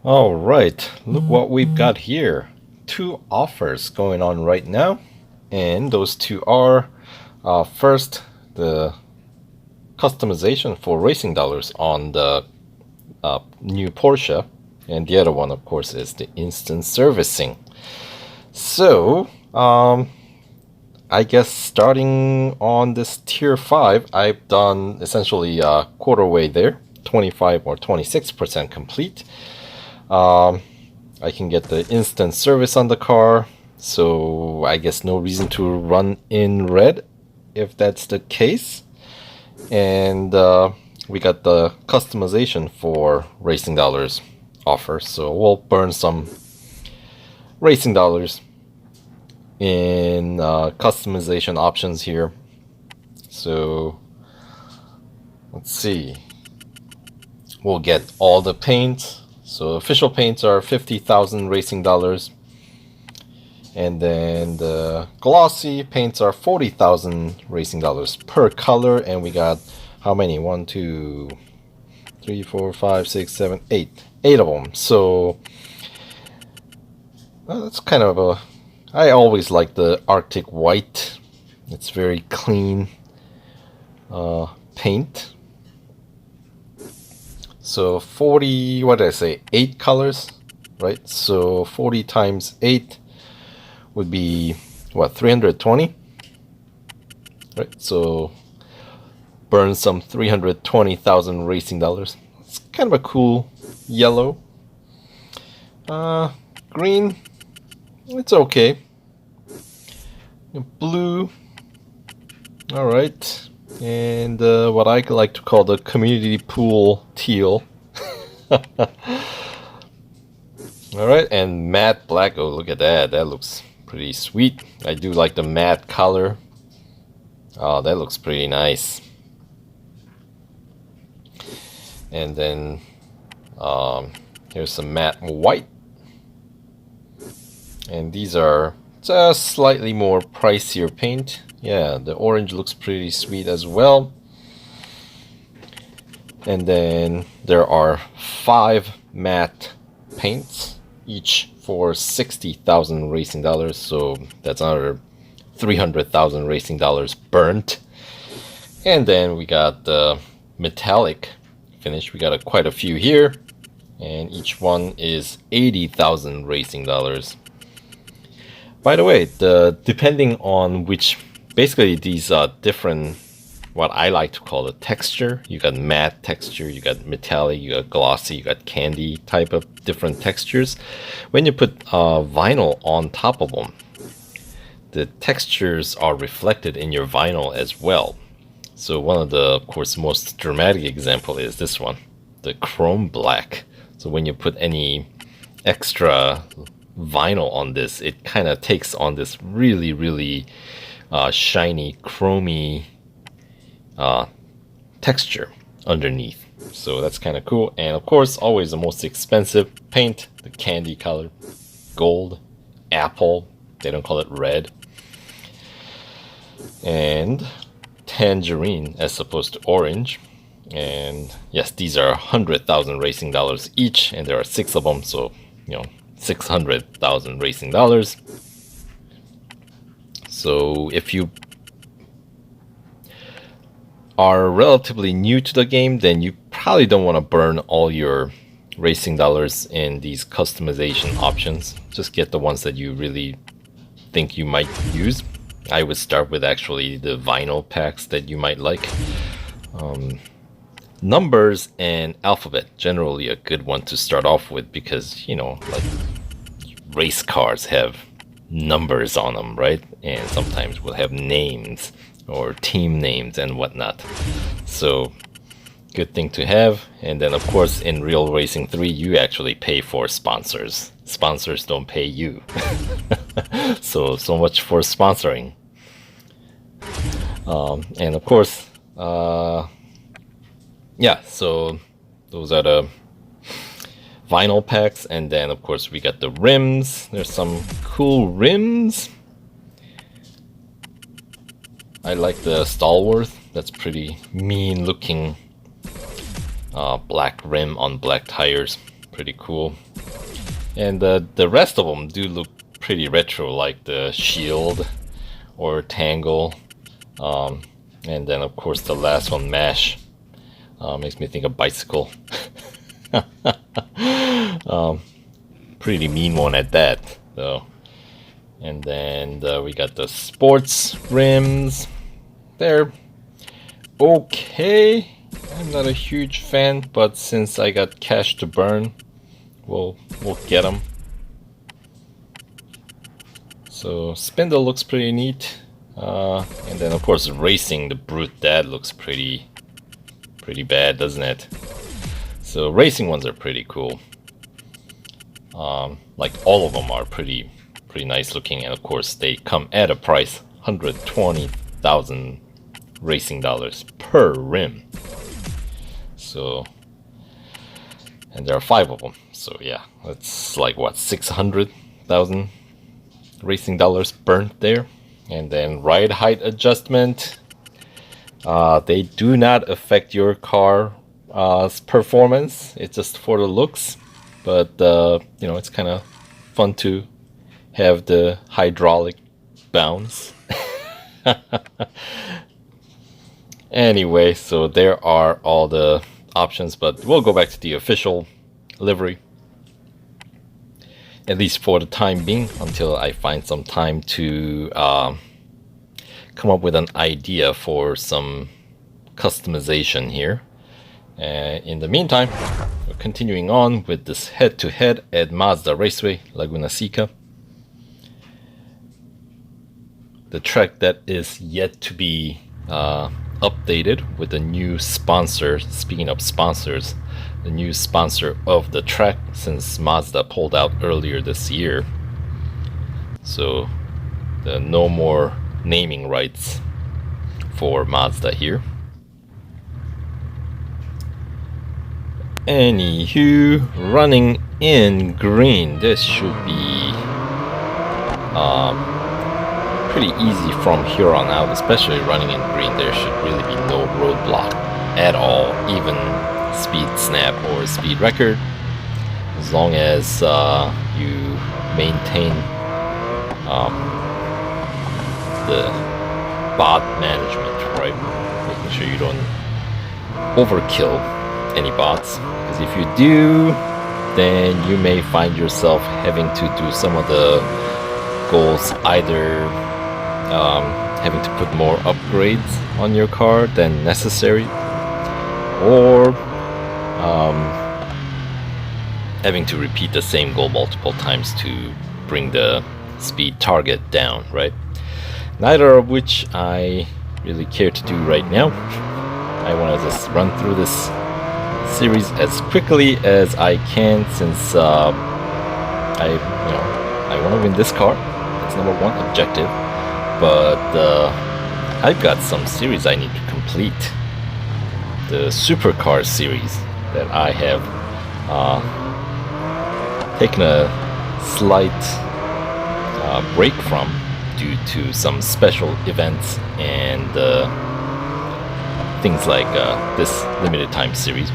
All right, look what we've got here. Two offers going on right now, and those two are first, the customization for racing dollars on the new Porsche, and the other one, of course, is the instant servicing. So, I guess starting on this tier 5, I've done essentially a quarter way there, 25 or 26% complete. I can get the instant service on the car, so I guess no reason to run in red if that's the case. And we got the customization for racing dollars offer, so we'll burn some racing dollars in customization options here. So let's see, we'll get all the paint. So official paints are 50,000 racing dollars, and then the glossy paints are 40,000 racing dollars per color. And we got how many? 1, 2, 3, 4, 5, 6, 7, 8 of them. So that's kind of a, I always like the Arctic white. It's very clean paint. So 40, what did I say? 8 colors, right? So 40 times 8 would be what, 320? Right? So burn some 320,000 racing dollars. It's kind of a cool yellow. Green, it's okay. Blue, all right. And what I like to call the community pool teal. Alright, and matte black. Oh, look at that. That looks pretty sweet. I do like the matte color. Oh, that looks pretty nice. And then here's some matte white. And these are just slightly more pricier paint. Yeah, the orange looks pretty sweet as well. And then there are 5 matte paints, each for 60,000 racing dollars. So that's another 300,000 racing dollars burnt. And then we got the metallic finish. We got quite a few here, and each one is 80,000 racing dollars. By the way, depending on which, basically these are different, what I like to call the texture. You got matte texture, you got metallic, you got glossy, you got candy type of different textures. When you put vinyl on top of them, the textures are reflected in your vinyl as well. So one of the, of course, most dramatic example is this one, the chrome black. So when you put any extra vinyl on this, it kind of takes on this really shiny chromy texture underneath. So that's kind of cool. And of course, always the most expensive paint, the candy color, gold, apple, they don't call it red, and tangerine as opposed to orange. And yes, these are 100,000 racing dollars each, and there are 6 of them, so 600,000 racing dollars. So if you are relatively new to the game, then you probably don't want to burn all your racing dollars in these customization options. Just get the ones that you really think you might use. I would start with actually the vinyl packs that you might like. Numbers and alphabet, generally a good one to start off with, because like race cars have numbers on them, right? And sometimes we'll have names or team names and whatnot. So good thing to have. And then of course in Real Racing 3 you actually pay for sponsors. Sponsors don't pay you. so much for sponsoring. And of course yeah, so those are the vinyl packs. And then of course we got the rims. There's some cool rims. I like the Stalworth. That's pretty mean looking black rim on black tires. Pretty cool. And the rest of them do look pretty retro, like the Shield or Tangle. And then of course the last one, Mash, makes me think of bicycle. Pretty mean one at that, though. And then we got the sports rims. They're okay. I'm not a huge fan, but since I got cash to burn, we'll get them. So spindle looks pretty neat. And then of course racing, the Brute, that looks pretty bad, doesn't it? So racing ones are pretty cool. Like all of them are pretty nice looking, and of course they come at a price, 120,000 racing dollars per rim. So, and there are 5 of them. So yeah, that's like what, 600,000 racing dollars burnt there. And then ride height adjustment. They do not affect your car's performance. It's just for the looks. But you know, it's kind of fun to have the hydraulic bounce. Anyway, so there are all the options, but we'll go back to the official livery, at least for the time being, until I find some time to come up with an idea for some customization here. In the meantime, we're continuing on with this head-to-head at Mazda Raceway, Laguna Seca. The track that is yet to be updated with a new sponsor. Speaking of sponsors, the new sponsor of the track, since Mazda pulled out earlier this year. So no more naming rights for Mazda here. Anywho, running in green. This should be pretty easy from here on out, especially running in green. There should really be no roadblock at all, even speed snap or speed record, as long as you maintain the bot management, right? Making sure you don't overkill any bots, because if you do, then you may find yourself having to do some of the goals, either having to put more upgrades on your car than necessary, or having to repeat the same goal multiple times to bring the speed target down, right? Neither of which I really care to do right now. I want to just run through this series as quickly as I can, since I want to win this car. That's number one objective. But I've got some series I need to complete. The supercar series that I have taken a slight break from due to some special events and things like this limited time series.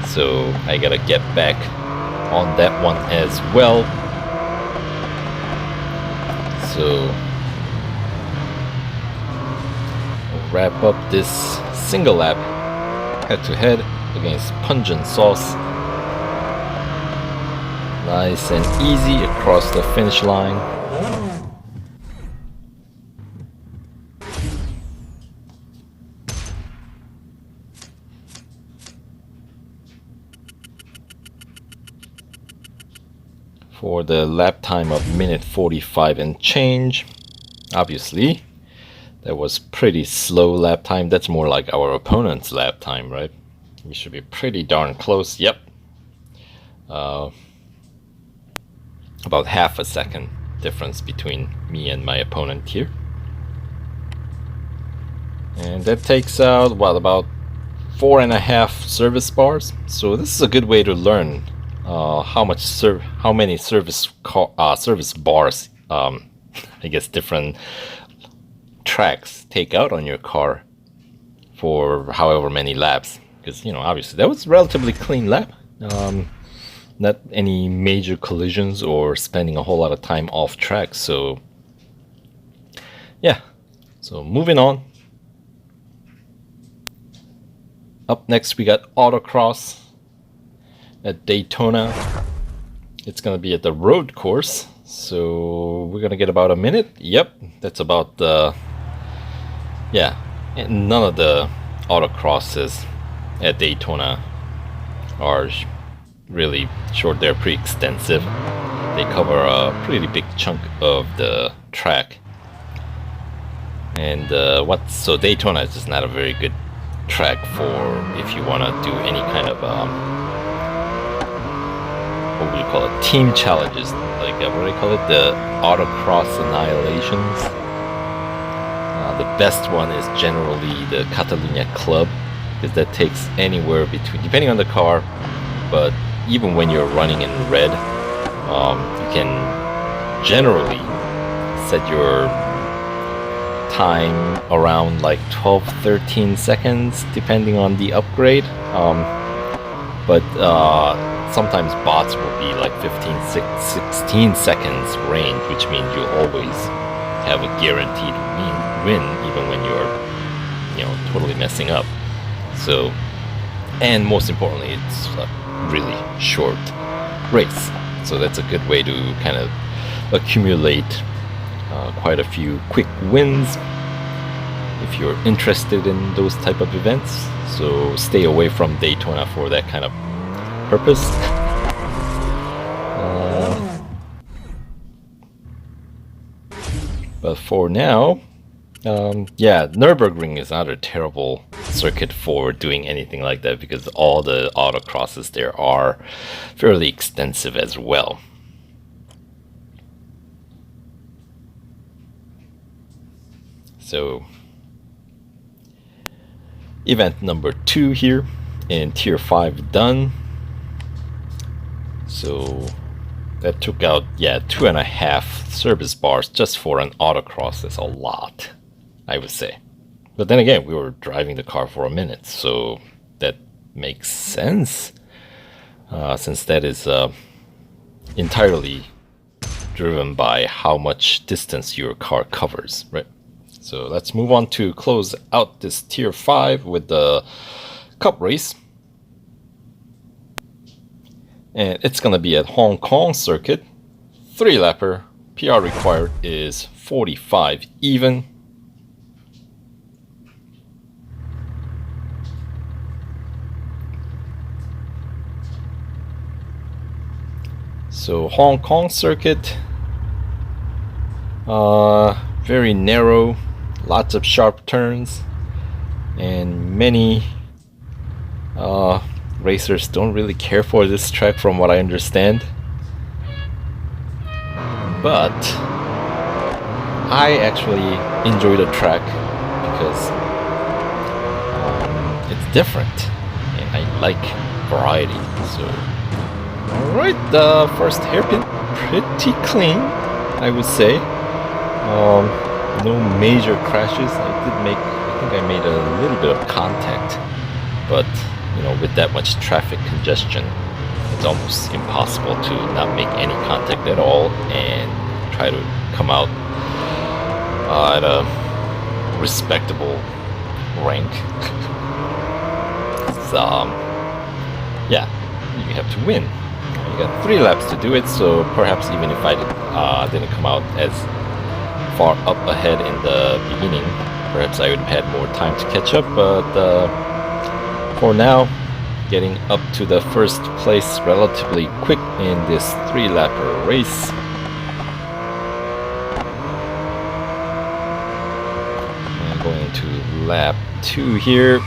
So I gotta get back on that one as well. So we'll wrap up this single lap head-to-head against Pungent Sauce. Nice and easy across the finish line. For the lap time of minute 45 and change. Obviously, that was pretty slow lap time. That's more like our opponent's lap time, right? We should be pretty darn close. Yep. About half a second difference between me and my opponent here. And that takes out, what, about 4.5 service bars. So this is a good way to learn how many service bars, I guess, different tracks take out on your car for however many laps. Because, you know, obviously that was a relatively clean lap. not any major collisions or spending a whole lot of time off track. So yeah, so moving on. Up next we got autocross at Daytona. It's gonna be at the road course, so we're gonna get about a minute. Yep, that's about yeah, and none of the autocrosses at Daytona are really short. They're pretty extensive. They cover a pretty big chunk of the track. And so Daytona is just not a very good track for if you want to do any kind of what would you call it, team challenges, like what do they call it, the autocross annihilations. The best one is generally the Catalunya Club, because that takes anywhere between, depending on the car, but even when you're running in red, you can generally set your time around like 12-13 seconds depending on the upgrade, but sometimes bots will be like 15-16 seconds range, which means you always have a guaranteed win even when you're, you know, totally messing up. So, and most importantly, it's a really short race, so that's a good way to kind of accumulate quite a few quick wins if you're interested in those type of events. So stay away from Daytona for that kind of purpose. But for now, yeah, Nürburgring is not a terrible circuit for doing anything like that, because all the autocrosses there are fairly extensive as well. So event number 2 here in tier 5 done. So that took out, yeah, 2.5 service bars just for an autocross. That's a lot, I would say. But then again, we were driving the car for a minute, so that makes sense, since that is entirely driven by how much distance your car covers, right? So let's move on to close out this tier 5 with the cup race. And it's gonna be at Hong Kong circuit. 3-lapper. PR required is 45 even. So Hong Kong circuit, very narrow, lots of sharp turns, and many racers don't really care for this track from what I understand. But I actually enjoy the track because it's different and I like variety. So alright, the first hairpin pretty clean, I would say. No major crashes. I think I made a little bit of contact, but you know, with that much traffic congestion, it's almost impossible to not make any contact at all and try to come out at a respectable rank. So, yeah, you have to win. You got 3 laps to do it, so perhaps even if I didn't come out as far up ahead in the beginning, perhaps I would have had more time to catch up, but for now, getting up to the first place relatively quick in this 3-lapper race. And going to lap 2 here.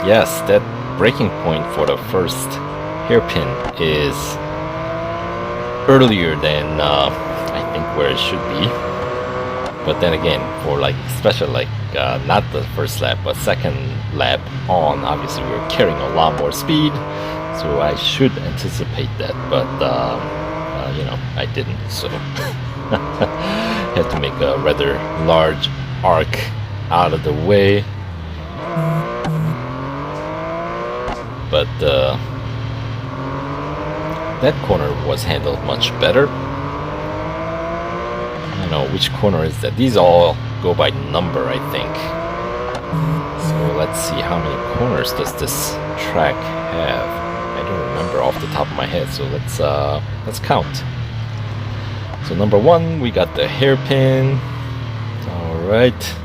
Yes, that braking point for the first hairpin is earlier than I think where it should be. But then again, for like especially like not the first lap but second lap on, obviously we're carrying a lot more speed, so I should anticipate that, but you know, I didn't, so had to make a rather large arc out of the way. But that corner was handled much better. I don't know which corner is that. These all go by number, I think. So let's see, how many corners does this track have? I don't remember off the top of my head, so let's count. So number 1, we got the hairpin. Alright.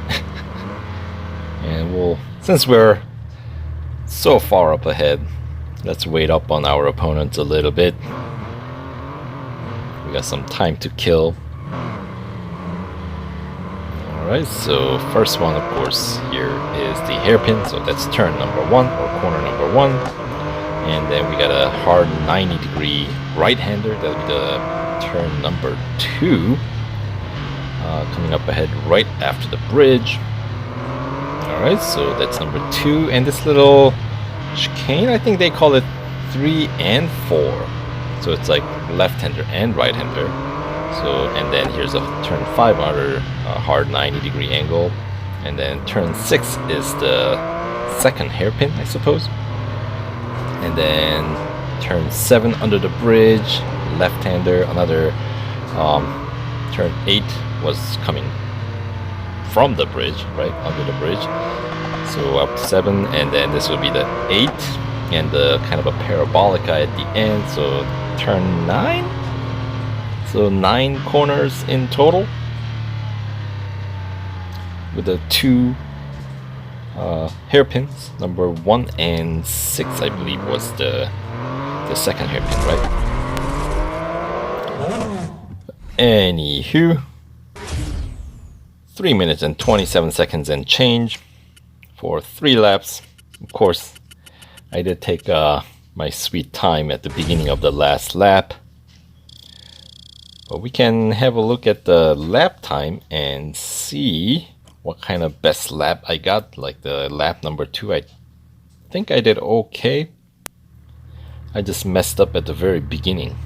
And since we're so far up ahead, let's wait up on our opponents a little bit. We got some time to kill. Alright, so first one, of course, here is the hairpin. So that's turn number 1, or corner number 1. And then we got a hard 90-degree right-hander. That'll be the turn number 2. Coming up ahead right after the bridge. Alright, so that's number 2. And this little chicane, I think they call it 3 and 4. So it's like left-hander and right-hander. So, and then here's a turn 5, another hard 90-degree angle. And then turn 6 is the second hairpin, I suppose. And then turn 7 under the bridge, left-hander. Another turn 8 was coming from the bridge, right, under the bridge. So up to 7, and then this will be the 8, and the kind of a parabolica at the end. So turn 9. So 9 corners in total, with the 2 hairpins. Number 1 and 6, I believe, was the second hairpin, right? Anywho, 3 minutes and 27 seconds and change for 3 laps. Of course, I did take my sweet time at the beginning of the last lap. But we can have a look at the lap time and see what kind of best lap I got. Like the lap number 2, I think I did okay. I just messed up at the very beginning.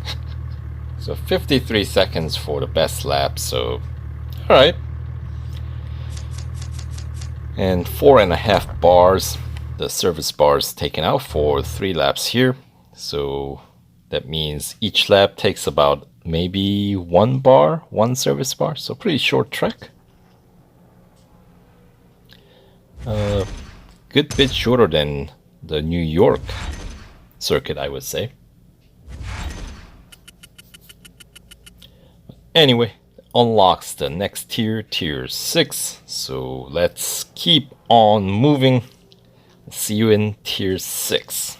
So 53 seconds for the best lap, so alright. And 4.5 bars, the service bars taken out for 3 laps here. So that means each lap takes about maybe 1 bar, 1 service bar, so pretty short track. Good bit shorter than the New York circuit, I would say. Anyway, unlocks the next tier, tier 6. So let's keep on moving. See you in tier 6.